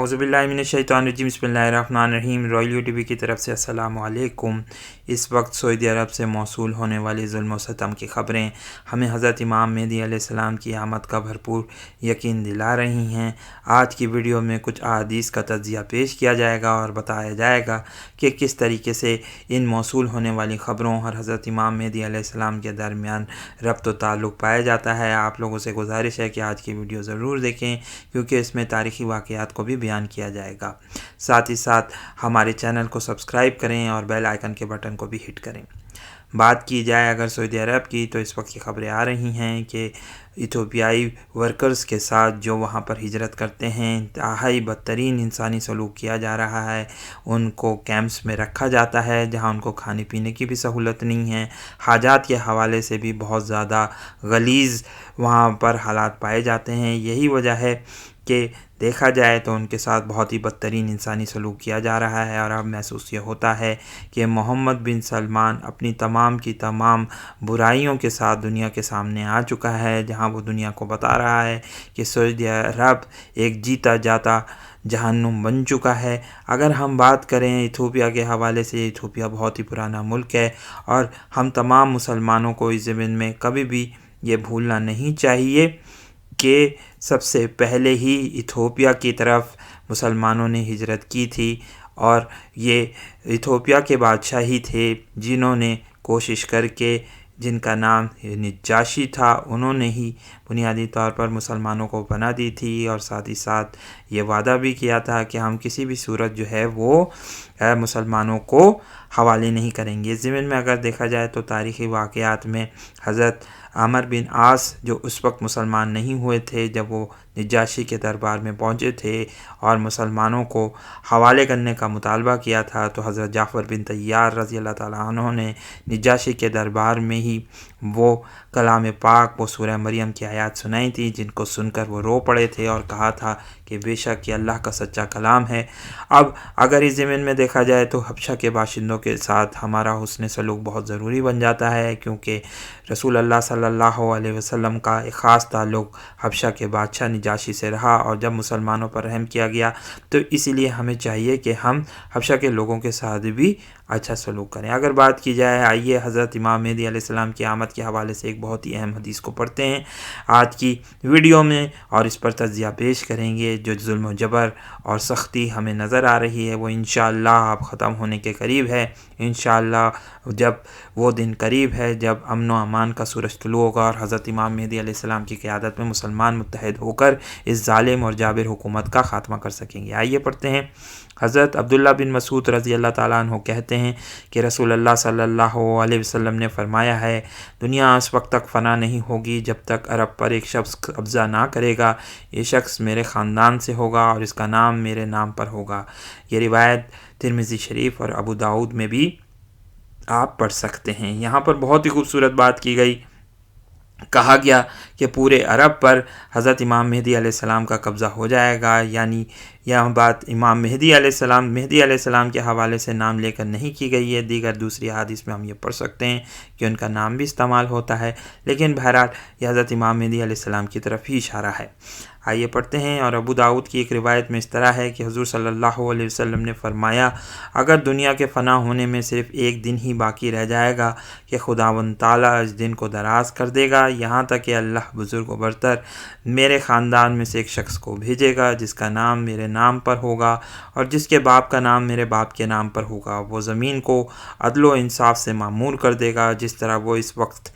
औज़ुबिल्लाहिमिनश्शैतानिर्रजीम बिस्मिल्लाहिर्रहमानिर्रहीम। Royal UTV की तरफ से अस्सलाम वालेकुम। इस वक्त सऊदी अरब से मौसूल होने वाली जुल्म व सितम की ख़बरें हमें हज़रत इमाम मेहदी अलैहिस्सलाम की आमद का भरपूर यकीन दिला रही हैं। आज की वीडियो में कुछ अहादीस का तज्ज़िया पेश किया जाएगा और बताया जाएगा कि किस तरीके से इन मौसूल होने वाली ख़बरों और हज़रत इमाम मेहदी अलैहिस्सलाम के दरमियान रब्त व ताल्लुक़ पाया जाता है। आप लोगों से गुजारिश है कि आज की वीडियो ज़रूर देखें, क्योंकि इसमें तारीख़ी वाक़यात को भी बयान किया जाएगा। साथ ही साथ हमारे चैनल को सब्सक्राइब करें और बेल आइकन के बटन को भी हिट करें। बात की जाए अगर सऊदी अरब की, तो इस वक्त की ख़बरें आ रही हैं कि इथोपियाई वर्कर्स के साथ जो वहाँ पर हिजरत करते हैं इंतहाई बदतरीन इंसानी सलूक किया जा रहा है। उनको कैंप्स में रखा जाता है जहाँ उनको खाने पीने की भी सहूलत नहीं है। हाजात के हवाले से भी बहुत ज़्यादा गलीज़ वहाँ पर हालात पाए जाते हैं। यही वजह है कि देखा जाए तो उनके साथ बहुत ही बदतरीन इंसानी सलूक किया जा रहा है। और अब महसूस ये होता है कि मोहम्मद बिन सलमान अपनी तमाम की तमाम बुराइयों के साथ दुनिया के सामने आ चुका है, जहां वो दुनिया को बता रहा है कि सऊदी अरब एक जीता जाता जहन्नुम बन चुका है। अगर हम बात करें इथोपिया के हवाले से, इथोपिया बहुत ही पुराना मुल्क है और हम तमाम मुसलमानों को इस ज़मीन में कभी भी ये भूलना नहीं चाहिए कि सबसे पहले ही इथोपिया की तरफ मुसलमानों ने हिजरत की थी और ये इथोपिया के बादशाह ही थे जिन्होंने कोशिश करके, जिनका नाम नजाशी था, उन्होंने ही बुनियादी तौर पर मुसलमानों को पनाह दी थी और साथ ही साथ ये वादा भी किया था कि हम किसी भी सूरत जो है वो मुसलमानों को हवाले नहीं करेंगे। ज़मीन में अगर देखा जाए तो तारीख़ी वाक़यात में हज़रत आमर बिन आस जो उस वक्त मुसलमान नहीं हुए थे, जब वो नजाशी के दरबार में पहुँचे थे और मुसलमानों को हवाले करने का मुतालबा किया था, तो हज़रत जाफ़र बिन तैयार रज़ी अल्लाह ताला अन्हु ने नजाशी के दरबार में ही वो कलाम पाक, वो सूरह मरियम की आयत सुनाई थी, जिनको सुनकर वो रो पड़े थे और कहा था कि बेशक ये अल्लाह का सच्चा कलाम है। अब अगर इस ज़मीन में देखा जाए तो हबशा के बाशिंदों के साथ हमारा हुस्न सलूक बहुत ज़रूरी बन जाता है, क्योंकि रसूल अल्लाह सल्लल्लाहु अलैहि वसल्लम का एक ख़ास ताल्लुक़ हबशा के बादशाह नजाशी से रहा और जब मुसलमानों पर रहम किया गया तो इसीलिए हमें चाहिए कि हम हबशा के लोगों के साथ भी अच्छा सलूक करें। अगर बात की जाए, आइए हज़रत इमाम मेहदी अलैहिस्सलाम की आमद के हवाले से एक बहुत ही अहम हदीस को पढ़ते हैं आज की वीडियो में और इस पर तज्ज़िया पेश करेंगे। जो जुल्म व जबर और सख्ती हमें नज़र आ रही है वो इंशाअल्लाह अब ख़त्म होने के करीब है। इंशाअल्लाह जब वो दिन करीब है जब अमन व अमान का सूरज तुलू होगा और हज़रत इमाम मेहदी अलैहिस्सलाम की क़यादत में मुसलमान मुत्तहिद होकर इस ज़ालिम और जाबिर हुकूमत का ख़ात्मा कर सकेंगे। आइए पढ़ते हैं। हज़रत अब्दुल्ला बिन मसूद रज़ी अल्लाह ताला अन्हु कहते हैं कि रसूल अल्लाह सल्लल्लाहु अलैहि वसल्लम ने फ़रमाया है, दुनिया उस वक्त तक फ़ना नहीं होगी जब तक अरब पर एक शख्स कब्ज़ा ना करेगा। ये शख्स मेरे ख़ानदान से होगा और इसका नाम मेरे नाम पर होगा। ये रिवायत तिर्मिज़ी शरीफ और अबू दाऊद में भी आप पढ़ सकते हैं। यहाँ पर बहुत ही खूबसूरत बात की गई, कहा गया कि पूरे अरब पर हज़रत इमाम मेहदी अलैहिस्सलाम का कब्ज़ा हो जाएगा। यानी यह बात इमाम मेहदी अलैहिस्सलाम के हवाले से नाम लेकर नहीं की गई है। दीगर दूसरी हदीस में हम ये पढ़ सकते हैं कि उनका नाम भी इस्तेमाल होता है, लेकिन बहरहाल यह हज़रत इमाम मेहदी अलैहिस्सलाम की तरफ ही इशारा है। आइए पढ़ते हैं। और अबू दाऊद की एक रिवायत में इस तरह है कि हुज़ूर सल्लल्लाहु अलैहि वसल्लम ने फ़रमाया, अगर दुनिया के फ़ना होने में सिर्फ़ एक दिन ही बाकी रह जाएगा कि खुदावंद ताला इस दिन को दराज़ कर देगा, यहाँ तक कि अल्लाह बुज़ुर्ग व बरतर मेरे ख़ानदान में से एक शख्स को भेजेगा जिसका नाम मेरे नाम पर होगा और जिसके बाप का नाम मेरे बाप के नाम पर होगा। वो ज़मीन को अदल व इंसाफ से मामूर कर देगा, जिस तरह वो इस वक्त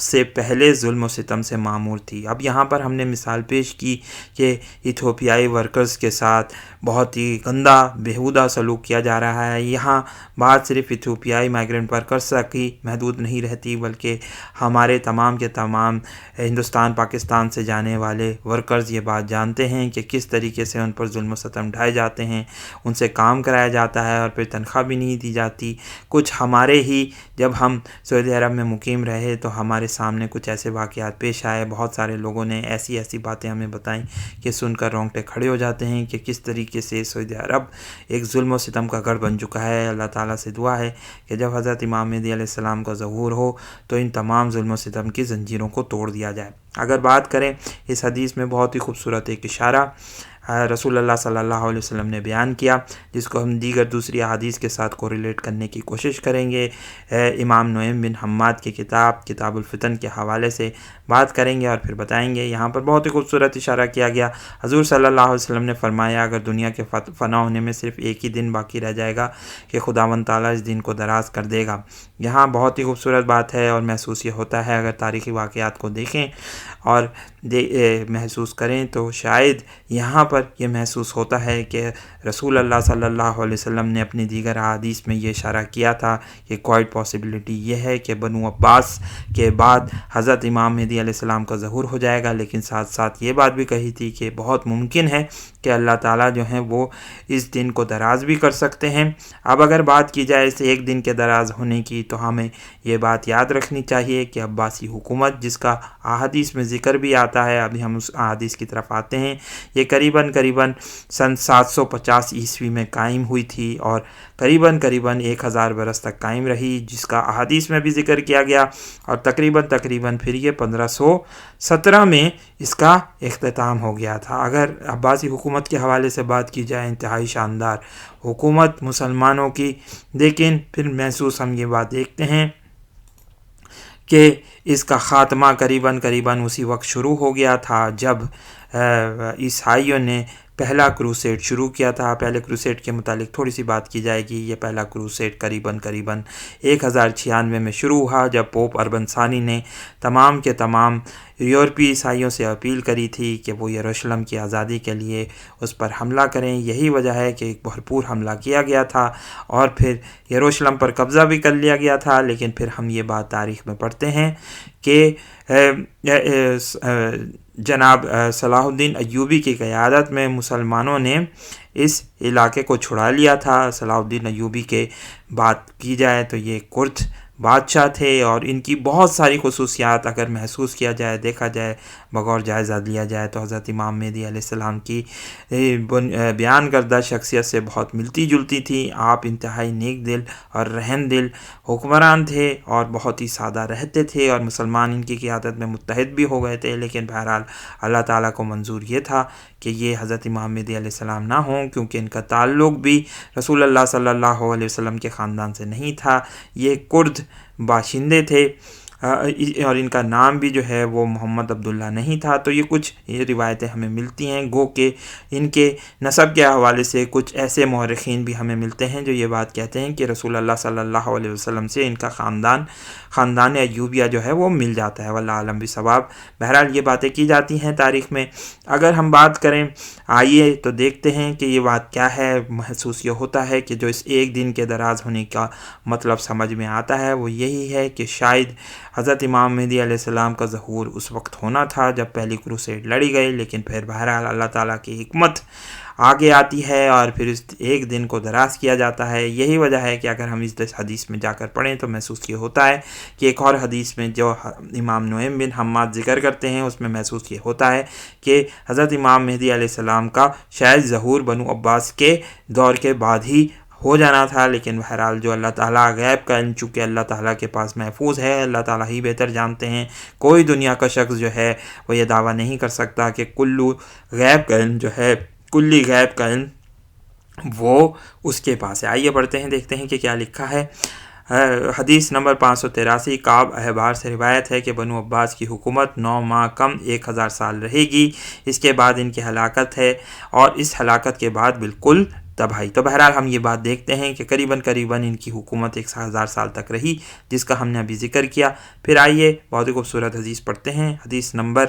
से पहले जुल्म व सितम से मामूर थी। अब यहाँ पर हमने मिसाल पेश की कि इथोपियाई वर्कर्स के साथ बहुत ही गंदा बेहुदा सलूक किया जा रहा है। यहाँ बात सिर्फ इथोपियाई माइग्रेंट वर्कर्स तक ही महदूद नहीं रहती, बल्कि हमारे तमाम के तमाम हिंदुस्तान पाकिस्तान से जाने वाले वर्कर्स ये बात जानते हैं कि किस तरीके से उन पर जुल्म व सितम ढाए जाते हैं, उनसे काम कराया जाता है और फिर तनख्वाह भी नहीं दी जाती। कुछ हमारे ही जब हम सऊदी अरब में मुकीम रहे तो हमारे सामने कुछ ऐसे वाक़यात पेश आए। बहुत सारे लोगों ने ऐसी ऐसी बातें हमें बताई कि सुनकर रोंगटे खड़े हो जाते हैं कि किस तरीके से सऊदी अरब एक जुल्म व सितम का गढ़ बन चुका है। अल्लाह ताला से दुआ है कि जब हज़रत इमाम मेहदी अलैहिस्सलाम का ज़हूर हो तो इन तमाम जुल्म व सितम की ज़ंजीरों को तोड़ दिया जाए। अगर बात करें इस हदीस में बहुत ही खूबसूरत एक इशारा रसूल अल्लाह सल्लल्लाहु अलैहि वसल्लम ने बयान किया, जिसको हम दीगर दूसरी अहादीस के साथ कोरिलेट करने की कोशिश करेंगे। इमाम नुएम बिन हम्माद की किताबुल फितन के हवाले से बात करेंगे और फिर बताएंगे। यहाँ पर बहुत ही खूबसूरत इशारा किया गया। हजूर सल्लल्लाहु अलैहि वसल्लम ने फरमाया, अगर दुनिया के फ़ना होने में सिर्फ एक ही दिन बाकी रह जाएगा कि खुदावंद ताला इस दिन को दराज कर देगा। यहाँ बहुत ही खूबसूरत बात है और महसूस ये होता है, अगर तारीख़ी वाक़यात को देखें और महसूस करें तो शायद यहाँ पर यह महसूस होता है कि रसूल अल्लाह सल्लल्लाहु अलैहि वसल्लम ने अपनी दीगर अहादीस में ये इशारा किया था कि क्वाइट पॉसिबिलिटी ये है कि बनु अब्बास के बाद हज़रत इमाम मेहदी अलैहिस्सलाम का ज़हूर हो जाएगा, लेकिन साथ साथ ये बात भी कही थी कि बहुत मुमकिन है कि अल्लाह ताला जो है वो इस दिन को दराज भी कर सकते हैं। अब अगर बात की जाए इस एक दिन के दराज होने की, तो हमें ये बात याद रखनी चाहिए कि अब्बासी हुकूमत, जिसका अहादीस में ज़िक्र भी आता है, अभी हम उस अहादीस की तरफ आते हैं, ये करीबन सन 750 ईस्वी में कायम हुई थी और करीबन 1000 बरस तक कायम रही, जिसका अहादीस में भी ज़िक्र किया गया। और तकरीबन फिर ये 1517 में इसका इख्तिताम हो गया था। अगर अब्बासी हुकूमत के हवाले से बात की जाए, इंतहाई शानदार हुकूमत मुसलमानों की, लेकिन फिर महसूस हम ये बात देखते हैं कि इसका ख़ात्मा करीबन उसी वक्त शुरू हो गया था जब ईसाइयों ने पहला क्रूसेड शुरू किया था। पहले क्रूसेड के मुतालिक थोड़ी सी बात की जाएगी। ये पहला क्रूसेड करीबन 1096 में शुरू हुआ, जब पोप अर्बन सानी ने तमाम के तमाम यूरोपीय ईसाइयों से अपील करी थी कि वो यरूशलेम की आज़ादी के लिए उस पर हमला करें। यही वजह है कि एक भरपूर हमला किया गया था और फिर यरूशलेम पर कब्ज़ा भी कर लिया गया था। लेकिन फिर हम ये बात तारीख़ में पढ़ते हैं कि जनाब सलाहुद्दीन अय्यूबी की क़यादत में मुसलमानों ने इस इलाके को छुड़ा लिया था। सलाहुद्दीन अय्यूबी के बात की जाए तो ये कुर्द बादशाह थे और इनकी बहुत सारी खुसूसियात अगर महसूस किया जाए, देखा जाए, बगौर जायज़ा लिया जाए तो हज़रत इमाम मेहदी अलैहिस्सलाम की बयान करदा शख्सियत से बहुत मिलती जुलती थी। आप इंतहाई नेक दिल और रहम दिल हुक्मरान थे और बहुत ही सादा रहते थे और मुसलमान इनकी क़यादत में मुत्तहिद भी हो गए थे। लेकिन बहरहाल अल्लाह ताला को मंजूर ये था कि ये हज़रत इमाम मेहदी अलैहिस्सलाम ना हों, क्योंकि इनका ताल्लुक़ भी रसूल अल्लाह सल्लल्लाहु अलैहि वसल्लम के ख़ानदान से नहीं था। ये कुर्द बाशिंदे थे और इनका नाम भी जो है वो मोहम्मद अब्दुल्ला नहीं था। तो ये रिवायतें हमें मिलती हैं। गो के इनके नसब के हवाले से कुछ ऐसे मौरख़ीन भी हमें मिलते हैं जो ये बात कहते हैं कि रसूल अल्लाह सल्लल्लाहु अलैहि वसल्लम से इनका ख़ानदान अय्यूबिया जो है वो मिल जाता है। वल्लाह आलम बिसवाब। बहरहाल ये बातें की जाती हैं तारीख़ में। अगर हम बात करें, आइए तो देखते हैं कि ये बात क्या है। महसूस ये होता है कि जो इस एक दिन के दराज होने का मतलब समझ में आता है वो यही है कि शायद हज़रत इमाम मेहदी अलैहिस्सलाम का ज़हूर उस वक्त होना था जब पहली क्रूसेड लड़ी गई। लेकिन फिर बहरहाल अल्लाह ताला की हिकमत आगे आती है और फिर इस एक दिन को दराज किया जाता है। यही वजह है कि अगर हम इस हदीस में जाकर पढ़ें तो महसूस ये होता है कि एक और हदीस में जो इमाम नुएम बिन हम्माद ज़िक्र करते हैं उसमें महसूस ये होता है कि हज़रत इमाम मेहदी अलैहिस्सलाम का शायद ज़हूर बनु अब्बास के दौर के बाद ही हो जाना था। लेकिन बहरहाल जो अल्लाह ताला गैब का इल्म, चूँकि अल्लाह ताला के पास महफूज है, अल्लाह ताला ही बेहतर जानते हैं। कोई दुनिया का शख्स जो है वो ये दावा नहीं कर सकता कि कुल्ली गैब का इल्म वो उसके पास है। आइए पढ़ते हैं, देखते हैं कि क्या लिखा है। हदीस नंबर 583 काब अहबार से रिवायत है कि बनु अब्बास की हुकूमत 9 माह कम 1000 साल रहेगी। इसके बाद इनकी हलाकत है और इस हलाकत के बाद बिल्कुल तबाही। तो बहरहाल हम ये बात देखते हैं कि करीबन इनकी हुकूमत 1000 साल तक रही, जिसका हमने अभी ज़िक्र किया। फिर आइए बहुत ही खूबसूरत हदीस पढ़ते हैं। हदीस नंबर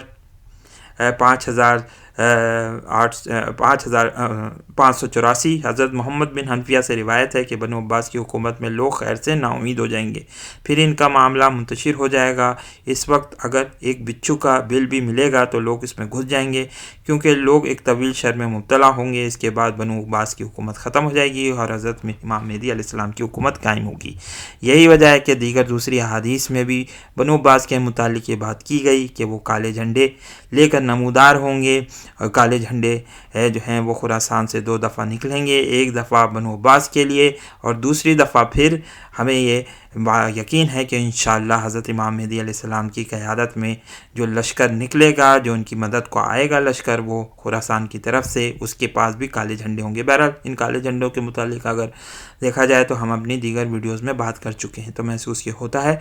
5584 हज़रत मोहम्मद बिन हनफिया से रिवायत है कि बनु अब्बास की हुकूमत में लोग खैर से नाउमीद हो जाएंगे, फिर इनका मामला मुंतशिर हो जाएगा। इस वक्त अगर एक बिच्छू का बिल भी मिलेगा तो लोग इसमें घुस जाएंगे, क्योंकि लोग एक तवील शर में मुब्तला होंगे। इसके बाद बनु अब्बास की हुकूमत ख़त्म हो जाएगी और हज़रत इमाम मेहदी अलैहिस्सलाम की हुकूमत कायम होगी। यही वजह है कि दीगर दूसरी अहादीस में भी बनु अब्बास के मुतालिक ये बात की गई कि वो काले झंडे लेकर नमूदार होंगे। और काले झंडे जो हैं वो खुरासान से 2 दफ़ा निकलेंगे, एक दफ़ा बनु अब्बास के लिए और दूसरी दफ़ा फिर हमें ये یقین ہے کہ انشاءاللہ حضرت امام مہدی علیہ السلام کی قیادت میں جو لشکر نکلے گا، جو ان کی مدد کو آئے گا لشکر، وہ خراسان کی طرف سے، اس کے پاس بھی کالے جھنڈے ہوں گے۔ بہرحال ان کالے جھنڈوں کے متعلق اگر دیکھا جائے تو ہم اپنی دیگر ویڈیوز میں بات کر چکے ہیں، تو محسوس یہ ہوتا ہے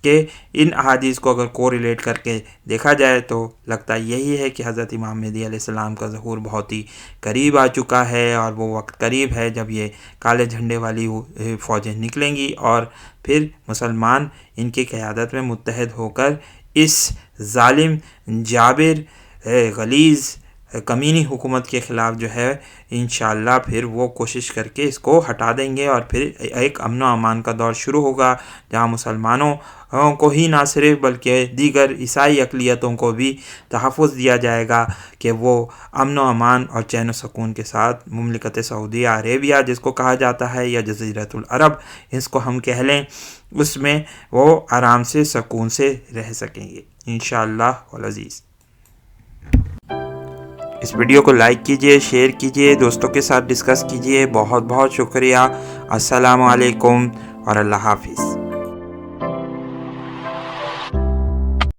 کہ ان احادیث کو اگر کو ریلیٹ کر کے دیکھا جائے تو لگتا یہی ہے کہ حضرت امام مہدی علیہ السلام کا ظہور بہت ہی قریب آ چکا ہے، اور وہ وقت قریب ہے جب یہ کالے جھنڈے والی فوجیں نکلیں گی، اور پھر مسلمان ان کی قیادت میں متحد ہو کر اس ظالم، جابر، غلیظ، کمینی حکومت کے خلاف جو ہے انشاءاللہ پھر وہ کوشش کر کے اس کو ہٹا دیں گے، اور پھر ایک امن و امان کا دور شروع ہوگا جہاں مسلمانوں کو ہی نہ صرف بلکہ دیگر عیسائی اقلیتوں کو بھی تحفظ دیا جائے گا کہ وہ امن و امان اور چین و سکون کے ساتھ مملکت سعودیہ عربیہ جس کو کہا جاتا ہے، یا جزیرۃ العرب اس کو ہم کہہ لیں، اس میں وہ آرام سے سکون سے رہ سکیں گے انشاءاللہ العزیز۔ اس ویڈیو کو لائک کیجئے، شیئر کیجئے، دوستوں کے ساتھ ڈسکس کیجئے۔ بہت بہت شکریہ۔ السلام علیکم اور اللہ حافظ۔